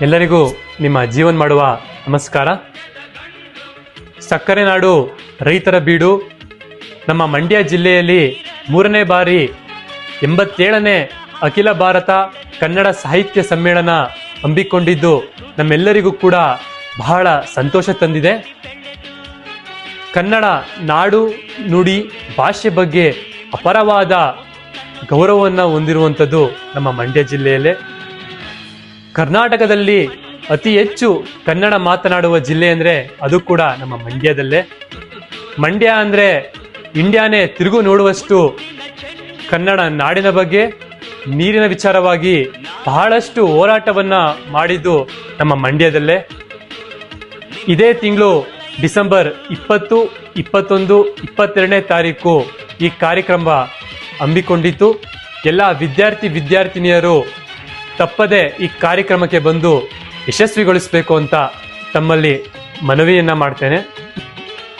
ಎಲ್ಲರಿಗೂ ನಿಮ್ಮ ಜೀವನ್ ಮಾಡುವ ನಮಸ್ಕಾರ. ಸಕ್ಕರೆ ನಾಡು, ರೈತರ ಬೀಡು ನಮ್ಮ ಮಂಡ್ಯ ಜಿಲ್ಲೆಯಲ್ಲಿ 3ನೇ ಬಾರಿ 87ನೇ ಅಖಿಲ ಭಾರತ ಕನ್ನಡ ಸಾಹಿತ್ಯ ಸಮ್ಮೇಳನ ಹಮ್ಮಿಕೊಂಡಿದ್ದು ನಮ್ಮೆಲ್ಲರಿಗೂ ಕೂಡ ಬಹಳ ಸಂತೋಷ ತಂದಿದೆ. ಕನ್ನಡ ನಾಡು, ನುಡಿ, ಭಾಷೆ ಬಗ್ಗೆ ಅಪಾರವಾದ ಗೌರವವನ್ನು ಹೊಂದಿರುವಂಥದ್ದು ನಮ್ಮ ಮಂಡ್ಯ ಜಿಲ್ಲೆಯಲ್ಲೇ. ಕರ್ನಾಟಕದಲ್ಲಿ ಅತಿ ಹೆಚ್ಚು ಕನ್ನಡ ಮಾತನಾಡುವ ಜಿಲ್ಲೆ ಅಂದರೆ ಅದು ಕೂಡ ನಮ್ಮ ಮಂಡ್ಯದಲ್ಲೇ. ಮಂಡ್ಯ ಅಂದರೆ ಇಂಡಿಯಾನೇ ತಿರುಗು ನೋಡುವಷ್ಟು ಕನ್ನಡ ನಾಡಿನ ಬಗ್ಗೆ, ನೀರಿನ ವಿಚಾರವಾಗಿ ಬಹಳಷ್ಟು ಹೋರಾಟವನ್ನ ಮಾಡಿದ್ದು ನಮ್ಮ ಮಂಡ್ಯದಲ್ಲೇ. ಇದೇ ತಿಂಗಳು ಡಿಸೆಂಬರ್ 20, 21, 22ನೇ ತಾರೀಕು ಈ ಕಾರ್ಯಕ್ರಮ ಹಮ್ಮಿಕೊಂಡಿತ್ತು. ಎಲ್ಲ ವಿದ್ಯಾರ್ಥಿನಿಯರು ತಪ್ಪದೆ ಈ ಕಾರ್ಯಕ್ರಮಕ್ಕೆ ಬಂದು ಯಶಸ್ವಿಗೊಳಿಸಬೇಕು ಅಂತ ತಮ್ಮಲ್ಲಿ ಮನವಿಯನ್ನ ಮಾಡ್ತೇನೆ.